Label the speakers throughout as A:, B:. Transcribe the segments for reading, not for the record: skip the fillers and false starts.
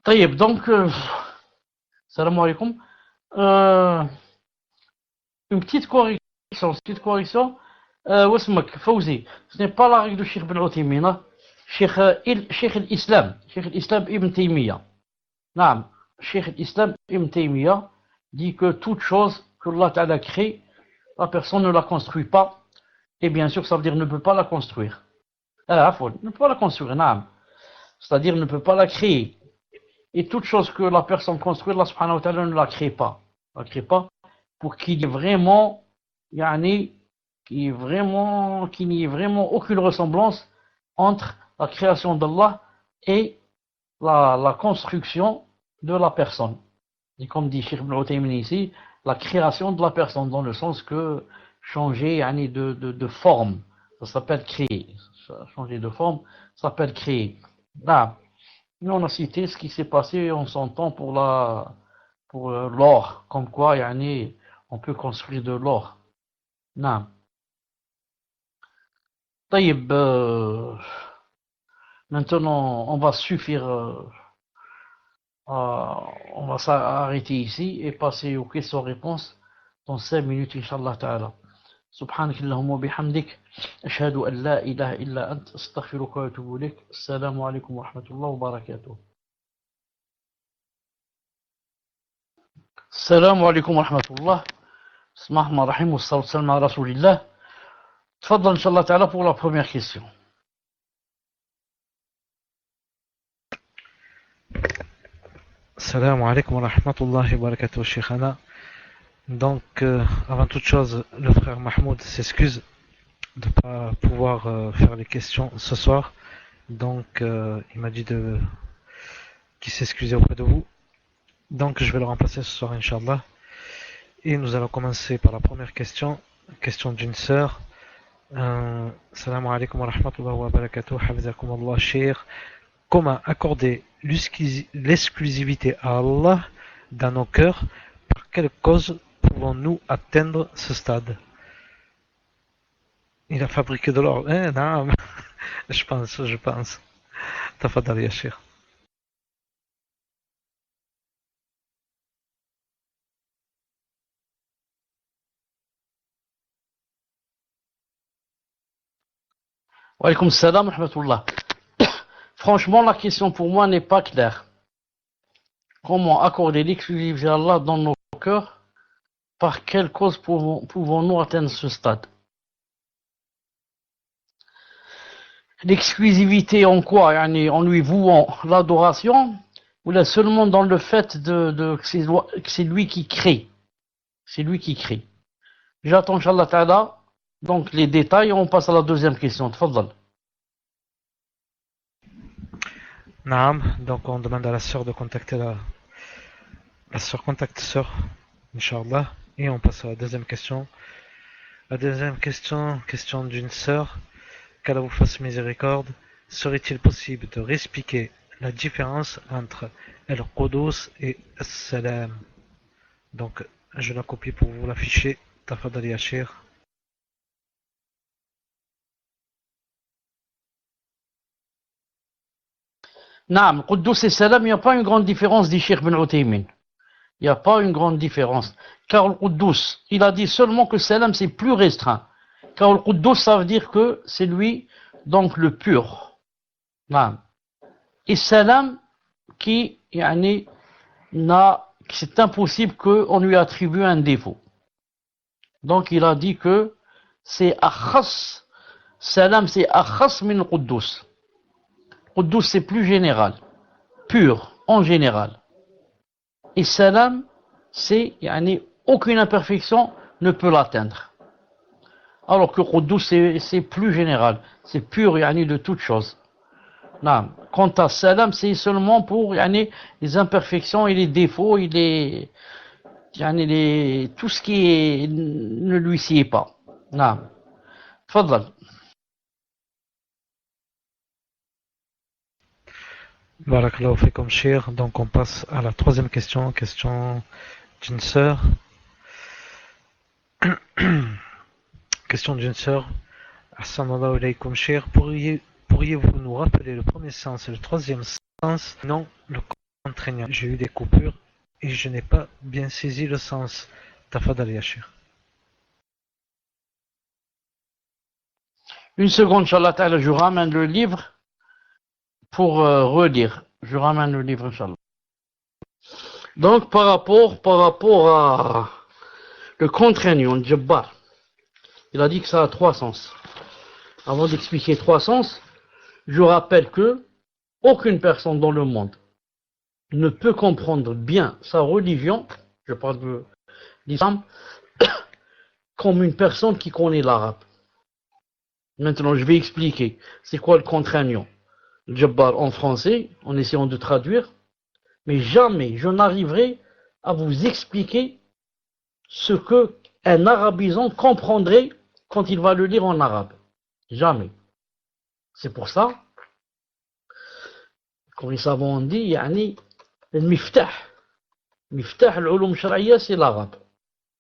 A: طيب, donc, salam alaikum. Euh, une petite correction. واسمك فوزي, ce n'est pas la règle de Cheikh Ben Uthaymin, Cheikh l'Islam Ibn Taymiyyah. Non, Cheikh l'Islam Ibn Taymiyyah dit que toute chose que Allah Ta'ala crée, la personne ne la construit pas, et bien sûr ça veut dire ne peut pas la construire. Ne peut pas la construire, non. C'est-à-dire ne peut pas la créer. Et toute chose que la personne construit, Allah subhanahu wa ta'ala ne la crée pas. La crée pas pour qu'il y ait vraiment, yani, qu'il n'y ait vraiment aucune ressemblance entre la création d'Allah et la construction de la personne. Et comme dit Cheikh Ibn Uthaymin ici, la création de la personne, dans le sens que changer yani, de forme, ça s'appelle créer. Changer de forme, ça s'appelle créer. Là, nous on a cité ce qui s'est passé en son temps pour l'or, comme quoi yani, on peut construire de l'or. Non. طيب, maintenant on va suffire, on va s'arrêter ici et passer aux questions-réponses dans 5 minutes, Inch'Allah Ta'ala. سبحانك اللهم وبحمدك أشهد أن لا إله إلا أنت أستغفرك وأتوب إليك. السلام عليكم ورحمة الله وبركاته. السلام عليكم ورحمة الله. بسم الله الرحمن الرحيم والصلاة والسلام على رسول الله. تفضل إن شاء الله تعالى pour la première question.
B: Salam alaikum wa rahmatullahi wa barakatuh, Sheikhana. Donc, avant toute chose, le frère Mahmoud s'excuse de ne pas pouvoir faire les questions ce soir. Donc, il m'a dit qu'il s'excusait auprès de vous. Donc, je vais le remplacer ce soir, Inch'Allah. Et nous allons commencer par la première question. Question d'une sœur. Salam alaikum wa rahmatullahi wa barakatuh. Hafizakum Allah, Sheikh. Comment accorder l'exclusivité à Allah dans nos cœurs? Par quelle cause pouvons-nous atteindre ce stade? Il a fabriqué de l'or. Non, je pense. Tafadal ya Cheikh.
A: Wa alaykoum salam wa rahmatullah. Franchement, la question pour moi n'est pas claire. Comment accorder l'exclusivité à Allah dans nos cœurs? Par quelle cause pouvons-nous atteindre ce stade? L'exclusivité en quoi? En lui vouant l'adoration, ou là seulement dans le fait que c'est lui qui crée? C'est lui qui crée. J'attends, Inch'Allah Ta'ala, donc les détails, et on passe à la deuxième question. Tfadal.
B: Naam, donc on demande à la sœur de contacter la sœur contacte sœur, Inch'Allah, et on passe à la deuxième question. La deuxième question d'une sœur, qu'Allah vous fasse miséricorde. Serait-il possible de réexpliquer la différence entre El-Qudus et As-Salam? Donc, je la copie pour vous l'afficher. Tafadali ya Cheikh.
A: Naam, Quddus et Salam, il n'y a pas une grande différence, dit Cheikh Ben Uthaymin. Il n'y a pas une grande différence. Car le Quddus, il a dit seulement que Salam c'est plus restreint. Car le Quddus, ça veut dire que c'est lui, donc le pur. Naam. Et Salam, qui c'est impossible qu'on lui attribue un défaut. Donc il a dit que c'est akhas, Salam c'est akhas min Quddus. Quddus c'est plus général, pur en général. Et Salam c'est aucune imperfection ne peut l'atteindre. Alors que Quddus c'est plus général, c'est pur de toute chose. Non. Quant à Salam, c'est seulement pour les imperfections et les défauts et tout ce qui ne lui sied pas. Non. Tfadal.
B: Barakallahu fikum Cheikh. Donc on passe à la troisième question d'une sœur. Question d'une sœur. Assalamu alaykum Cheikh. Pourriez-vous nous rappeler le premier sens et le troisième sens? Non, le contraignant. J'ai eu des coupures et je n'ai pas bien saisi le sens. Tafadal Yashir.
A: Une seconde, Inch'Allah Ta'ala, je ramène le livre pour relire. Je ramène le livre, Inch'Allah. Donc, par rapport à le contraignant, Jabbar, il a dit que ça a trois sens. Avant d'expliquer trois sens, je rappelle que aucune personne dans le monde ne peut comprendre bien sa religion, je parle de l'islam, comme une personne qui connaît l'arabe. Maintenant, je vais expliquer c'est quoi le contraignant. Jabbar en français, en essayant de traduire, mais jamais je n'arriverai à vous expliquer ce que un arabisant comprendrait quand il va le lire en arabe. Jamais. C'est pour ça, comme les savants ont dit, yani, le miftah l'ulum shar'iyya, c'est l'arabe.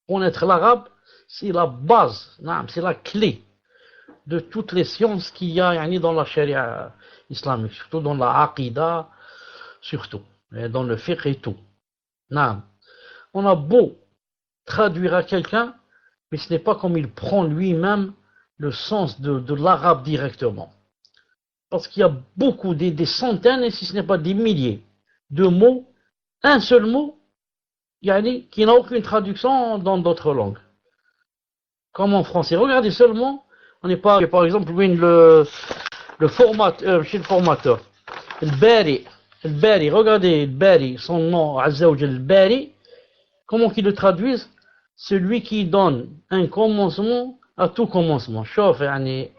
A: Connaître l'arabe, c'est la base, c'est la clé de toutes les sciences qu'il y a yani, dans la charia islamique, surtout dans la aqida, surtout, et dans le fiqh et tout. On a beau traduire à quelqu'un, mais ce n'est pas comme il prend lui-même le sens de l'arabe directement. Parce qu'il y a beaucoup, des centaines, et si ce n'est pas des milliers, de mots, un seul mot, yani, qui n'a aucune traduction dans d'autres langues. Comme en français. Regardez seulement, on n'est pas, par exemple, le chez le formateur. Le Bari, regardez le Bari, son nom, Azza wa Jal, le Bari, comment qu'ils le traduisent? Celui qui donne un commencement à tout commencement. Chauffe, yani,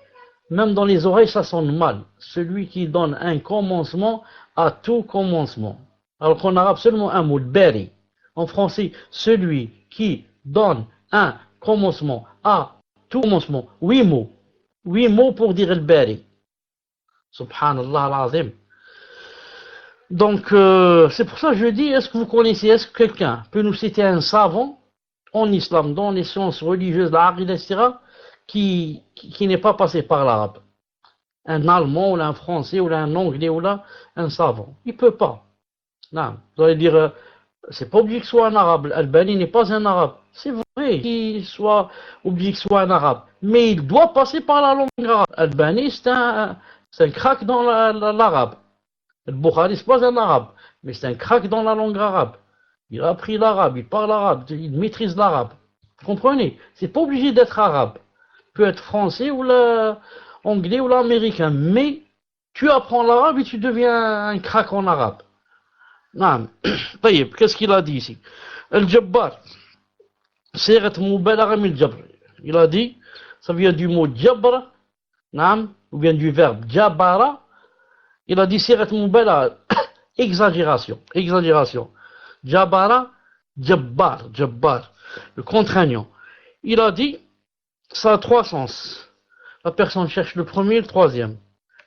A: même dans les oreilles, ça sonne mal. Celui qui donne un commencement à tout commencement. Alors qu'en arabe, seulement un mot, le Bari. En français, celui qui donne un commencement à tout commencement. 8 mots. 8 mots pour dire le Bari. Subhanallah al-Azim. Donc, c'est pour ça que je dis, est-ce que vous connaissez, est-ce que quelqu'un peut nous citer un savant en islam, dans les sciences religieuses, l'aqida, etc., qui n'est pas passé par l'arabe? Un allemand, ou un français, ou un anglais, ou là, un savant. Il ne peut pas. Non. Vous allez dire, c'est pas obligé que ce soit un arabe. Albani n'est pas un arabe. C'est vrai qu'il soit obligé que ce soit un arabe. Mais il doit passer par la langue arabe. Albani, c'est un crack dans l'arabe. Le Bukhari, c'est pas un arabe. Mais c'est un crack dans la langue arabe. Il a appris l'arabe, il parle arabe, il maîtrise l'arabe. Vous comprenez? C'est pas obligé d'être arabe. Il peut être français ou anglais ou l'américain. Mais tu apprends l'arabe et tu deviens un crack en arabe. Non. Qu'est-ce qu'il a dit ici? Al-Jabbar. Sirat mubalagha min al-jabr. Il a dit, ça vient du mot jabr, ou bien du verbe jabara. Il a dit sirat mubalagha, exagération. Jabara, jabbar, le contraignant. Il a dit, ça a trois sens. La personne cherche le premier et le troisième.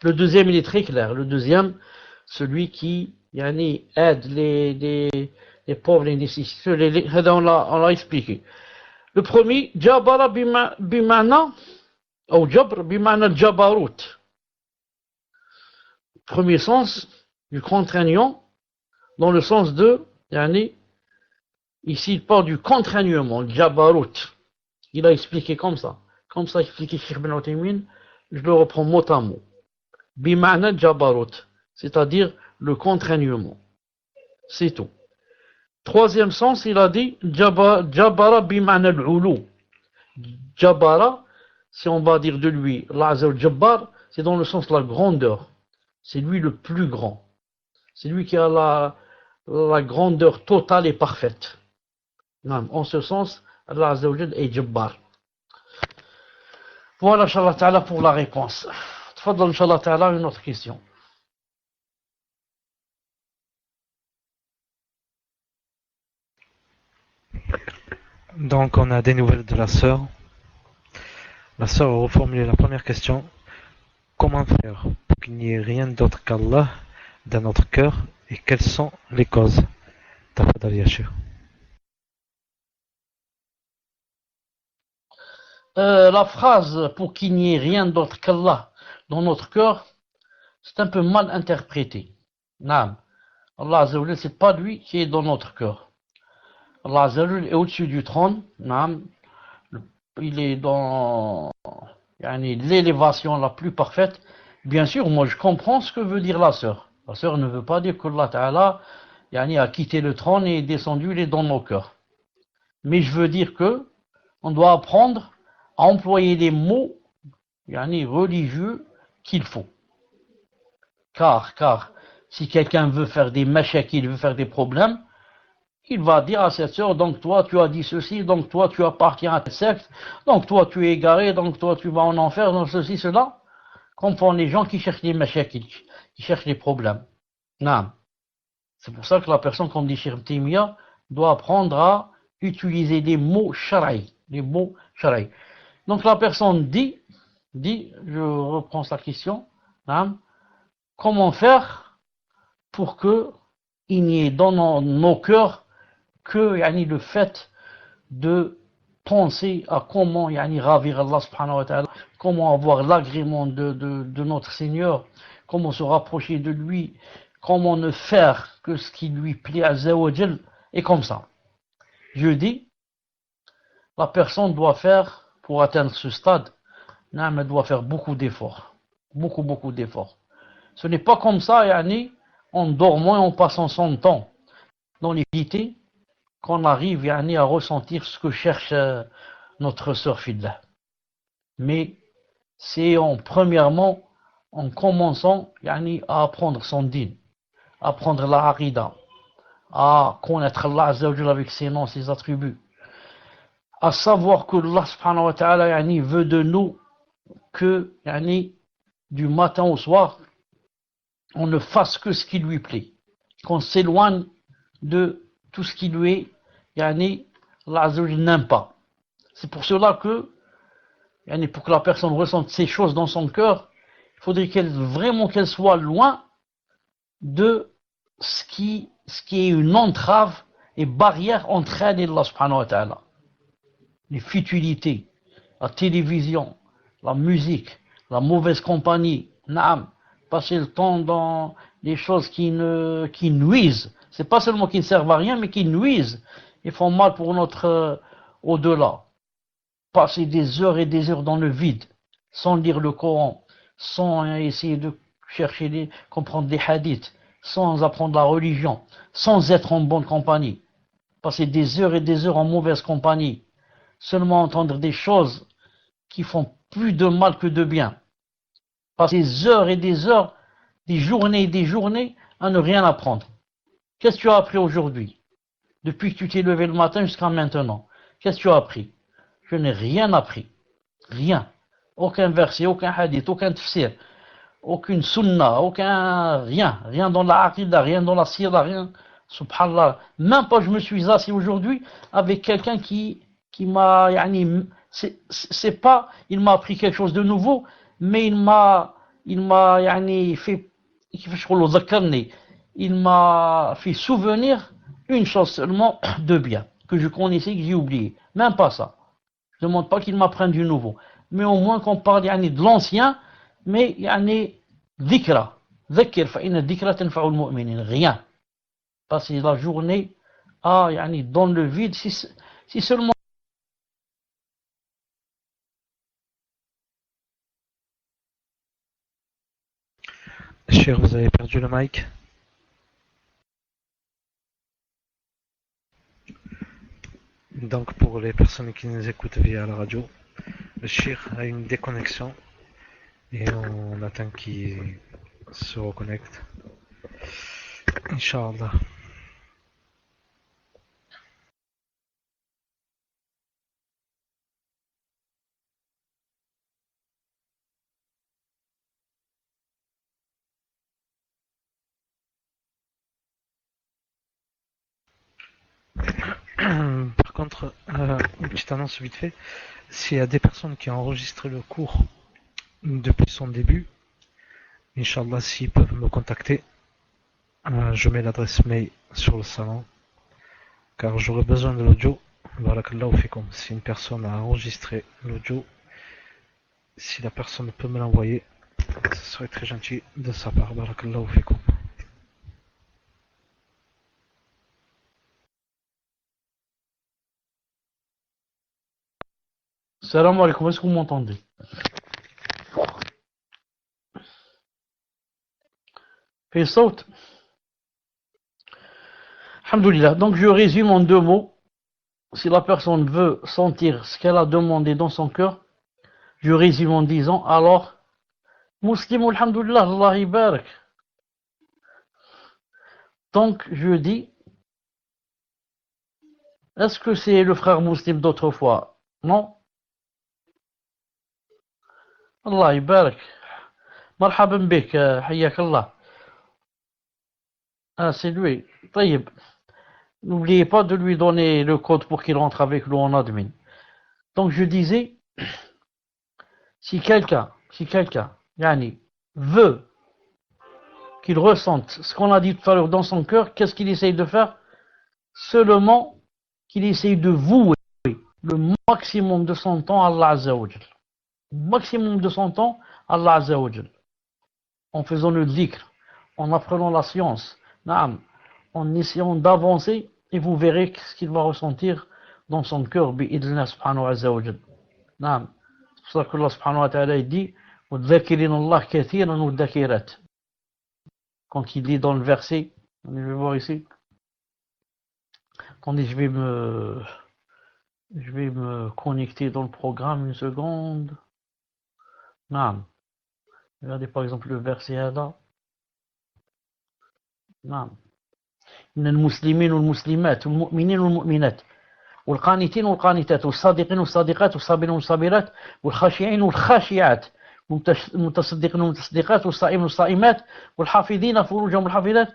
A: Le deuxième, il est très clair. Le deuxième, celui qui aide les pauvres, les nécessiteux, on l'a expliqué. Le premier, jabara bimana, ou jabr bimana jabarut. Premier sens du contraignant, dans le sens de, ici il parle du contraignement, jabarut. Il a expliqué comme ça. Comme ça expliqué Cheikh Ibn Uthaymin, je le reprends mot à mot. Bimana jabarut, c'est-à-dire le contraignement. C'est tout. Troisième sens, il a dit jabara bimana al-ulu. Jabara, si on va dire de lui, l'Azza al-Jabbar, c'est dans le sens de la grandeur. C'est lui le plus grand. C'est lui qui a la grandeur totale et parfaite. Non, en ce sens, Allah Azza wa Jal est Jabbar. Voilà, Inch'Allah Ta'ala, pour la réponse. Tfadal, Inch'Allah Ta'ala, une autre question.
B: Donc on a des nouvelles de la sœur. La sœur a reformulé la première question. Comment faire pour qu'il n'y ait rien d'autre qu'Allah dans notre cœur et quelles sont les causes? Tafadal Yashir.
A: La phrase pour qu'il n'y ait rien d'autre qu'Allah dans notre cœur, c'est un peu mal interprété. Non. Allah Azza wa Jal, c'est pas lui qui est dans notre cœur. Allah Azza wa Jal est au-dessus du trône. Naam. Il est dans l'élévation la plus parfaite. Bien sûr, moi je comprends ce que veut dire la sœur. La sœur ne veut pas dire qu'Allah Ta'ala a quitté le trône et est descendu, il est dans nos cœurs. Mais je veux dire que on doit apprendre à employer les mots religieux qu'il faut. Car si quelqu'un veut faire des mashakil, veut faire des problèmes, il va dire à cette sœur, donc toi tu as dit ceci, donc toi tu appartiens à cette secte, donc toi tu es égaré, donc toi tu vas en enfer, donc ceci, cela. Comme font les gens qui cherchent les mashakil, qui cherchent les problèmes. Non. C'est pour ça que la personne, comme dit Cheikh Taymiya, doit apprendre à utiliser les mots shara'i. Les mots shara'i. Donc la personne dit, je reprends sa question, non, comment faire pour que il n'y ait dans nos cœurs que le fait de penser à comment ravir Allah subhanahu wa ta'ala, comment avoir l'agrément de notre Seigneur, comment se rapprocher de lui, comment ne faire que ce qui lui plaît à Azza wa Jal, et comme ça. Je dis, la personne doit faire, pour atteindre ce stade, elle doit faire beaucoup d'efforts. Beaucoup d'efforts. Ce n'est pas comme ça, en dormant et en passant son temps dans les médités, qu'on arrive à ressentir ce que cherche notre sœur fidèle. Mais c'est premièrement en commençant à apprendre son din, à apprendre la aqida, à connaître Allah Azza wa Jalla avec ses noms, ses attributs, à savoir que Allah subhanahu wa ta'ala veut de nous que du matin au soir on ne fasse que ce qui lui plaît, qu'on s'éloigne de tout ce qui lui est Allah Azza wa Jalla n'aime pas. C'est pour cela que pour que la personne ressente ces choses dans son cœur, il faudrait qu'elle soit loin de ce qui est une entrave et barrière entre elle et Allah subhanahu wa ta'ala. Les futilités, la télévision, la musique, la mauvaise compagnie, naam, passer le temps dans des choses qui nuisent. C'est pas seulement qui ne servent à rien, mais qui nuisent et font mal pour notre au-delà. Passer des heures et des heures dans le vide, sans lire le Coran, sans essayer de chercher comprendre des hadiths, sans apprendre la religion, sans être en bonne compagnie. Passer des heures et des heures en mauvaise compagnie, seulement entendre des choses qui font plus de mal que de bien. Passer des heures et des heures, des journées et des journées à ne rien apprendre. Qu'est-ce que tu as appris aujourd'hui? Depuis que tu t'es levé le matin jusqu'à maintenant, qu'est-ce que tu as appris? Je n'ai rien appris. Rien. Aucun verset, aucun hadith, aucun tafsir, aucune sunna, rien dans la aqidah, rien dans la sira, rien. Subhanallah. Même pas je me suis assis aujourd'hui avec quelqu'un qui m'a, c'est pas, il m'a appris quelque chose de nouveau, mais il m'a fait, il m'a fait souvenir une chose seulement de bien, que je connaissais, que j'ai oublié. Même pas ça. Je ne demande pas qu'il m'apprenne du nouveau. Mais au moins qu'on parle de l'ancien, mais dhikra. Dhikr, fa'inna dhikra tanfa'u al-mu'minin. Rien. Passer la journée dans le vide, si seulement.
B: Cher, vous avez perdu le mic. Donc pour les personnes qui nous écoutent via la radio, le Shir a une déconnexion et on attend qu'il se reconnecte. Inch'Allah. Par contre, une petite annonce vite fait. S'il y a des personnes qui ont enregistré le cours depuis son début, Inch'Allah, s'ils peuvent me contacter, je mets l'adresse mail sur le salon, car j'aurai besoin de l'audio. Barakallahu fikum. Si une personne a enregistré l'audio, si la personne peut me l'envoyer, ce serait très gentil de sa part. Barakallahu fikum.
A: Salam alaikum, est-ce que vous m'entendez? Fait saute. Alhamdoulilah. Donc je résume en 2 mots. Si la personne veut sentir ce qu'elle a demandé dans son cœur, je résume en disant alors, Muslim, alhamdoulilah, Allah ibarak. Donc je dis, est-ce que c'est le frère Muslim d'autrefois? Non. Allah ibarak. Marhaban bik, hayyak Allah. Ah, c'est lui. Taïb. N'oubliez pas de lui donner le code pour qu'il rentre avec nous en admin. Donc je disais, si quelqu'un, yani, veut qu'il ressente ce qu'on a dit tout à l'heure dans son cœur, qu'est-ce qu'il essaye de faire? Seulement qu'il essaye de vouer le maximum de son temps à Allah Azza wa Jal. Maximum de son temps à Allah Azza wa Jal. En faisant le dhikr, en apprenant la science, en essayant d'avancer, et vous verrez ce qu'il va ressentir dans son cœur, bi'idlina subhanahu wa jal. C'est pour ça que Allah subhanahu wa ta'ala dit وَالذَّاكِرِينَ اللَّهَ كَثِيرًا وَالذَّاكِرَاتِ. Quand il dit dans le verset, je vais voir ici, attendez, je vais me connecter dans le programme une seconde. Regardez par exemple le verset là. من المسلمين والمسلمات والمؤمنين والمؤمنات والقانتين والقانتات والصادقين والصادقات والصابرين والصابرات والخاشعين والخاشعات والمتصدقين والمتصدقات والصائمين والصائمات والحافظين فروجهم والحافظات.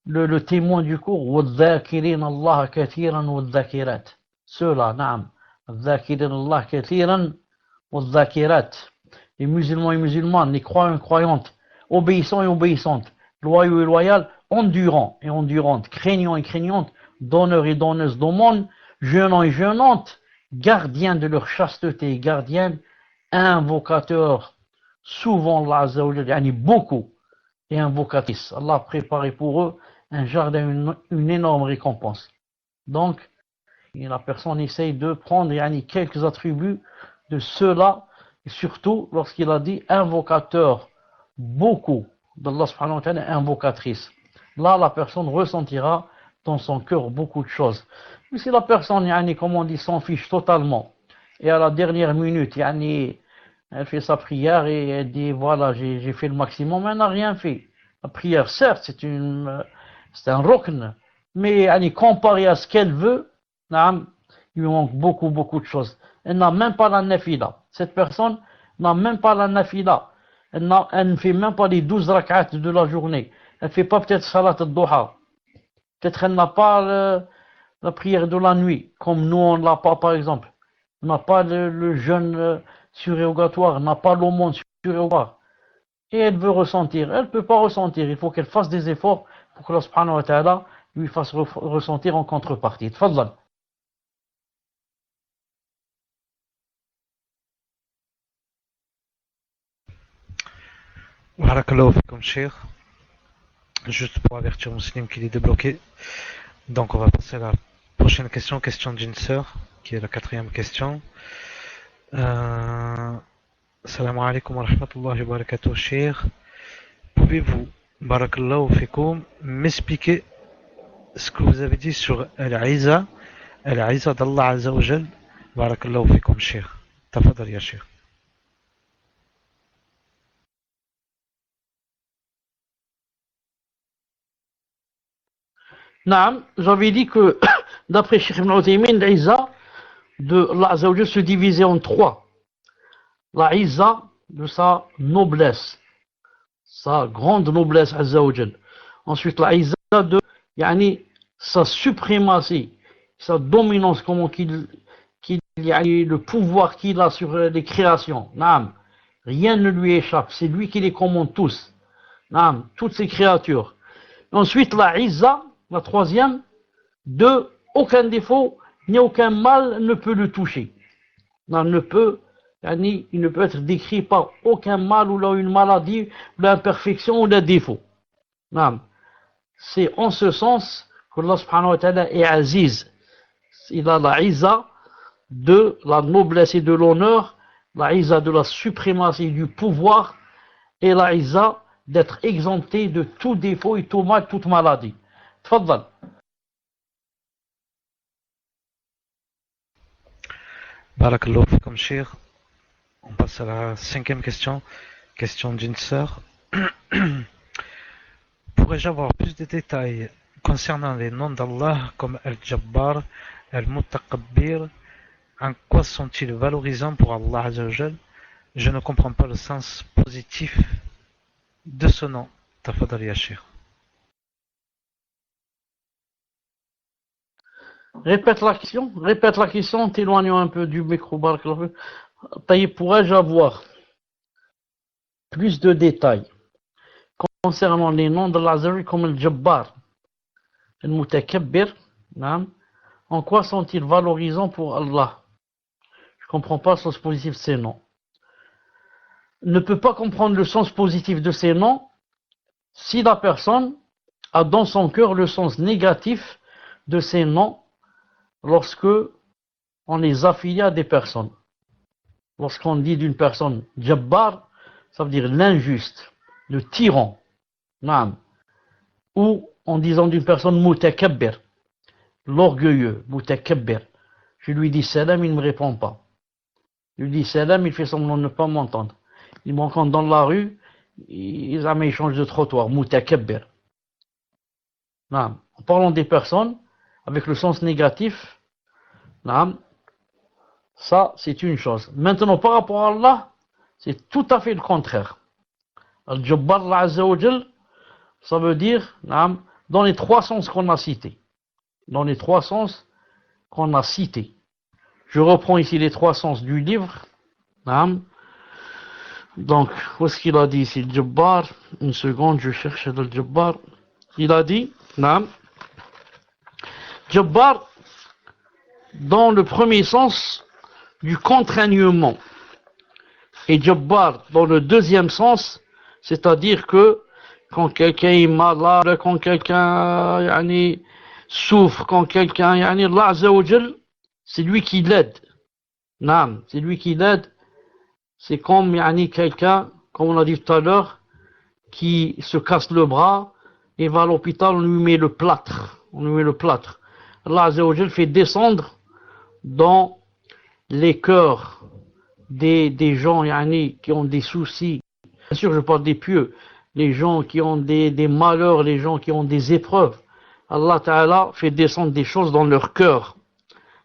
A: Le témoin du cours, والذاكرين الله كثيرا والذاكرات. Ceux-là, نعم. الذاكرين الله كثيرا والذاكرات. Les musulmans et musulmanes, les croyants et croyantes, obéissants et obéissantes, loyaux et loyales, endurants et endurantes, craignants et craignantes, donneurs et donneuses d'aumône, jeûnants et jeûnantes, gardiens de leur chasteté, gardiens, invocateurs, souvent Allah Azza wa Jalla, beaucoup, et invocatrices. Allah a préparé pour eux un jardin, une énorme récompense. Donc, la personne essaye de prendre quelques attributs de ceux-là, et surtout lorsqu'il a dit invocateur, beaucoup d'Allah subhanahu wa ta'ala, invocatrice. Là, la personne ressentira dans son cœur beaucoup de choses. Mais si la personne, comme on dit, s'en fiche totalement, et à la dernière minute, elle fait sa prière et elle dit, voilà, j'ai fait le maximum, elle n'a rien fait. La prière, certes, c'est un rukn, mais comparé à ce qu'elle veut, il lui manque beaucoup de choses. Elle n'a même pas la nafila. Cette personne n'a même pas la nafila. Elle ne fait même pas les 12 rak'at de la journée. Elle ne fait pas peut-être salat al-duha. Peut-être elle n'a pas la prière de la nuit, comme nous on ne l'a pas par exemple. On n'a pas le jeûne surérogatoire, on n'a pas l'aumône surérogatoire. Et elle veut ressentir. Elle ne peut pas ressentir. Il faut qu'elle fasse des efforts pour que Allah subhanahu wa ta'ala lui fasse ressentir en contrepartie. Tfadlal.
B: Barakallahu fikum, Cheikh. Juste pour avertir Muslim qu'il est débloqué. Donc on va passer à la prochaine question, question d'une sœur, qui est la 4e question. Salam alaikum wa rahmatullahi wa barakatuh, Cheikh. Pouvez-vous, barakallahu fikum, m'expliquer ce que vous avez dit sur Al-Iza d'Allah Azza wa Jal? Barakallahu fikum, Cheikh. Tafadal ya Cheikh.
A: Naam, j'avais dit que d'après Cheikh Ibn Uthaymin, l'Iza de Allah Azza wa Jal se divisait en 3. La Iza de sa noblesse, sa grande noblesse Azza wa Jal. Ensuite la Iza de sa suprématie, sa dominance, comment le pouvoir qu'il a sur les créations. Naam, rien ne lui échappe, c'est lui qui les commande tous. Naam, toutes ces créatures. Ensuite la Iza, la 3e, de aucun défaut ni aucun mal ne peut le toucher. Non, il ne peut être décrit par aucun mal ou là une maladie, ou l'imperfection ou le défaut. Non. C'est en ce sens que Allah subhanahu wa ta'ala est aziz. Il a la Iza de la noblesse et de l'honneur, la izza de la suprématie du pouvoir, et la izza d'être exempté de tout défaut et tout mal, toute maladie. Tfaddal.
B: Barakallahu fikum, Cheikh. On passe à la cinquième question. Question d'une sœur. Pourrais-je avoir plus de détails concernant les noms d'Allah comme Al-Jabbar, Al-Mutakabbir? En quoi sont-ils valorisants pour Allah Azzawajal? Je ne comprends pas le sens positif de ce nom. Tafadal ya Cheikh.
A: Répète la question, t'éloignant un peu du micro. Pourrais-je avoir plus de détails concernant les noms de l'Azari comme le Jabbar, le Mutakabbir? En quoi sont-ils valorisants pour Allah? Je ne comprends pas le sens positif de ces noms. Ne peut pas comprendre le sens positif de ces noms si la personne a dans son cœur le sens négatif de ces noms lorsque on les affilie à des personnes. Lorsqu'on dit d'une personne Jabbar, ça veut dire l'injuste, le tyran. Ou en disant d'une personne Mutakabbir, l'orgueilleux, Mutakabbir. Je lui dis salam, il ne me répond pas. Je lui dis salam, il fait semblant de ne pas m'entendre. Il me rencontre dans la rue, il change de trottoir, Mutakabbir. En parlant des personnes, avec le sens négatif, ça c'est une chose. Maintenant, par rapport à Allah, c'est tout à fait le contraire. Al-Jabbar Azzawajal, ça veut dire dans les trois sens qu'on a cités. Dans les trois sens qu'on a cités. Je reprends ici les trois sens du livre. Donc, où est-ce qu'il a dit ici le Jabbar? Une seconde, je cherche le Jabbar. Il a dit, Jabbar, dans le premier sens du contraignement. Et Jabbar, dans le deuxième sens, c'est-à-dire que quand quelqu'un est malade, quand quelqu'un souffre, quand quelqu'un, Allah Azzawajal, c'est lui qui l'aide. C'est lui qui l'aide. C'est comme quelqu'un, comme on a dit tout à l'heure, qui se casse le bras et va à l'hôpital, on lui met le plâtre. Allah Azzawajal fait descendre dans les cœurs des gens qui ont des soucis. Bien sûr, je parle des pieux. Les gens qui ont des malheurs, les gens qui ont des épreuves. Allah Ta'ala fait descendre des choses dans leur cœur.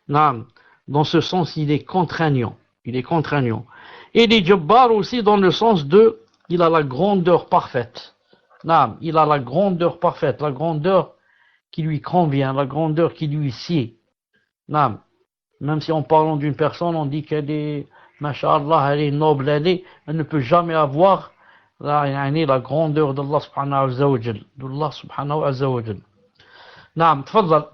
A: Dans ce sens, il est contraignant. Et les Jabbar aussi dans le sens de, il a la grandeur parfaite. Il a la grandeur parfaite, la grandeur qui lui convient, la grandeur qui lui sied. Même si en parlant d'une personne, on dit qu'elle est, masha'Allah, elle est noble, elle ne peut jamais avoir la grandeur d'Allah subhanahu wa ta'ala. تفضل.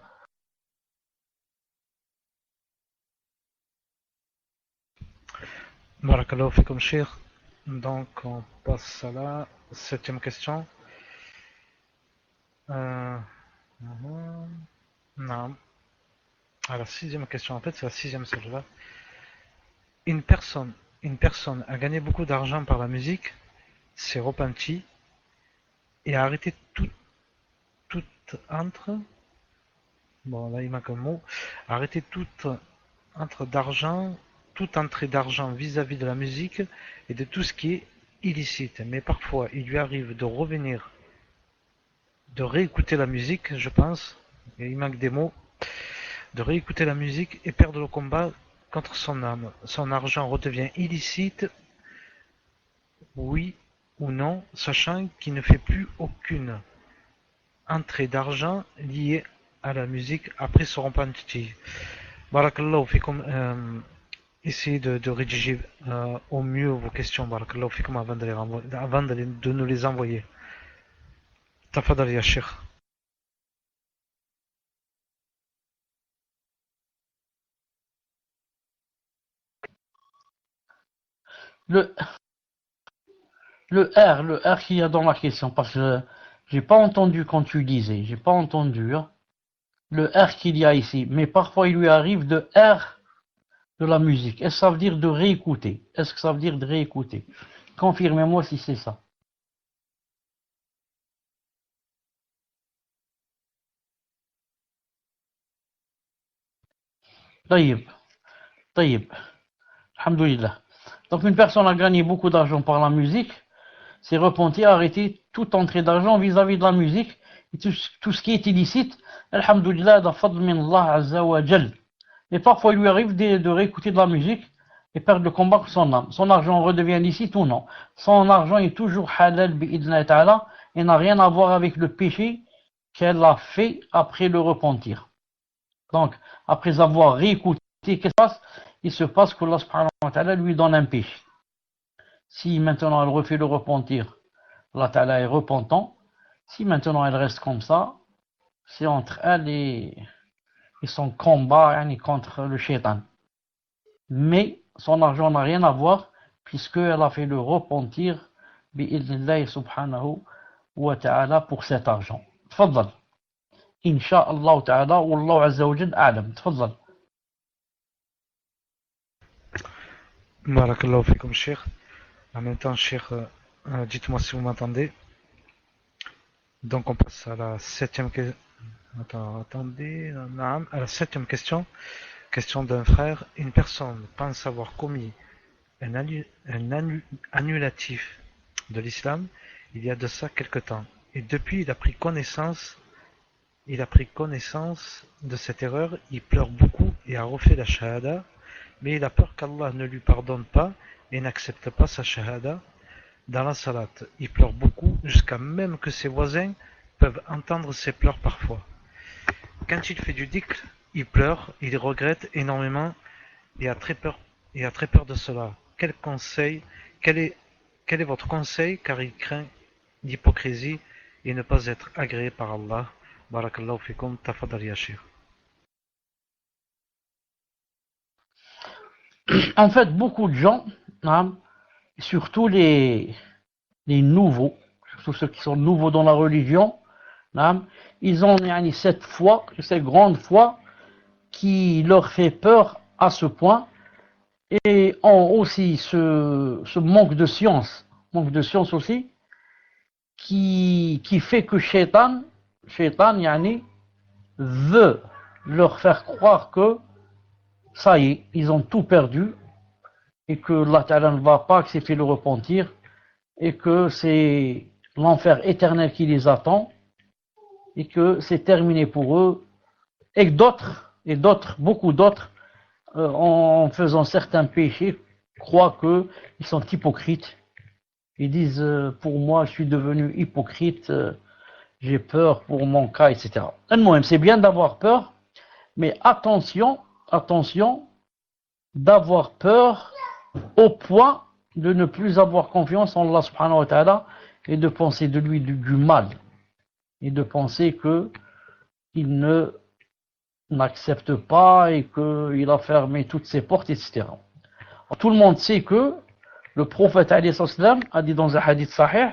B: Barakallahu fikum, Cheikh. Donc, on passe à la septième question. Non. À la sixième question, en fait, c'est la sixième celle-là. Une personne a gagné beaucoup d'argent par la musique, s'est repenti et a arrêté bon là il manque un mot, a arrêté toute entrée d'argent vis-à-vis de la musique et de tout ce qui est illicite. Mais parfois, il lui arrive de revenir, de réécouter la musique, je pense, et il manque des mots, de réécouter la musique et perdre le combat contre son âme. Son argent redevient illicite, oui ou non, sachant qu'il ne fait plus aucune entrée d'argent liée à la musique après son repentir. Barakallahu fikum, essayez de rédiger au mieux vos questions, barakallahu fikum, avant de nous les envoyer. Tafadal ya Cheikh.
A: Le R qu'il y a dans la question, parce que j'ai pas entendu quand tu disais, j'ai pas entendu le R qu'il y a ici, mais parfois il lui arrive de R de la musique. Est-ce que ça veut dire de réécouter? Est-ce que ça veut dire de réécouter? Confirmez-moi si c'est ça. Taïb, taïb, alhamdoulilah. Donc une personne a gagné beaucoup d'argent par la musique, s'est repenti, a arrêté toute entrée d'argent vis-à-vis de la musique, et tout ce qui est illicite, alhamdoulilah, da fadl min Allah azza wa jal. Mais parfois il lui arrive de réécouter de la musique et perdre le combat pour son âme. Son argent redevient licite ou non? Son argent est toujours halal bi'idna ta'ala et n'a rien à voir avec le péché qu'elle a fait après le repentir. Donc, après avoir réécouté, qu'est-ce qui se passe? Il se passe que Allah subhanahu wa ta'ala lui donne un péché. Si maintenant elle refait le repentir, Allah ta'ala est repentant. Si maintenant elle reste comme ça, c'est entre elle et son combat contre le shaitan. Mais son argent n'a rien à voir puisqu'elle a fait le repentir bi'idnillahi subhanahu wa ta'ala pour cet argent. Tfaddal. Inch'Allah ta'ala, wallahu azza wa jal a'lam. Tfaddal.
B: Barakallahu fikum, Cheikh. En même temps, Cheikh, dites-moi si vous m'entendez. Donc, on passe à la septième question. Attendez, à la septième question. Question d'un frère. Une personne pense avoir commis un annulatif de l'islam il y a de ça quelque temps. Et depuis, il a pris connaissance de cette erreur, il pleure beaucoup et a refait la shahada, mais il a peur qu'Allah ne lui pardonne pas et n'accepte pas sa shahada dans la salat. Il pleure beaucoup jusqu'à même que ses voisins peuvent entendre ses pleurs parfois. Quand il fait du dhikr, il pleure, il regrette énormément et a très peur de cela. Quel est votre conseil, car il craint l'hypocrisie et ne pas être agréé par Allah. Barakallahu fikum, tafadal ya Cheikh.
A: En fait, beaucoup de gens, surtout les nouveaux, surtout ceux qui sont nouveaux dans la religion, ils ont cette foi, cette grande foi qui leur fait peur à ce point, et ont aussi ce manque de science aussi, qui fait que Shaitan veut leur faire croire que ça y est, ils ont tout perdu et que Allah Ta'ala ne va pas accepter le repentir et que c'est l'enfer éternel qui les attend et que c'est terminé pour eux, et beaucoup d'autres, en faisant certains péchés, croient qu'ils sont hypocrites. Ils disent pour moi je suis devenu hypocrite, j'ai peur pour mon cas, etc. C'est bien d'avoir peur, mais attention d'avoir peur au point de ne plus avoir confiance en Allah subhanahu wa ta'ala et de penser de lui du mal et de penser qu'il n'accepte pas et qu'il a fermé toutes ses portes, etc. Tout le monde sait que le prophète alayhi salam a dit dans un hadith sahih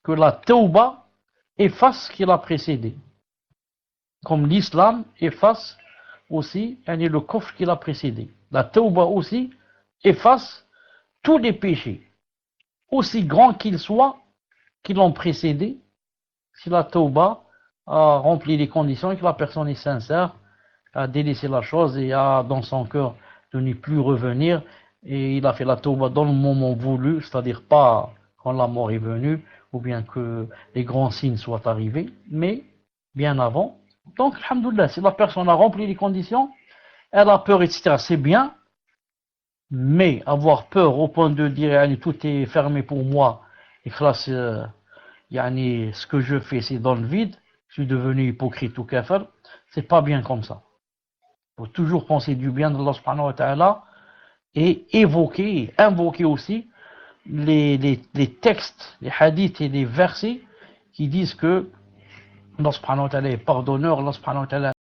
A: que la tauba efface ce qui l'a précédé, comme l'islam efface aussi le kufr qui l'a précédé. La tauba aussi efface tous les péchés, aussi grands qu'ils soient, qui l'ont précédé. Si la tauba a rempli les conditions et que la personne est sincère, a délaissé la chose et a dans son cœur de n'y plus revenir, et il a fait la tauba dans le moment voulu, c'est-à-dire pas quand la mort est venue ou bien que les grands signes soient arrivés, mais bien avant. Donc, alhamdoulilah, si la personne a rempli les conditions, elle a peur, etc., c'est bien, mais avoir peur au point de dire tout est fermé pour moi et que là, ce que je fais c'est dans le vide, je suis devenu hypocrite ou kafir, c'est pas bien comme ça. Il faut toujours penser du bien d'Allah subhanahu wa ta'ala et invoquer aussi les textes, les hadiths et les versets qui disent que Allah subhanahu wa ta'ala est pardonneur, Allah subhanahu wa ta'ala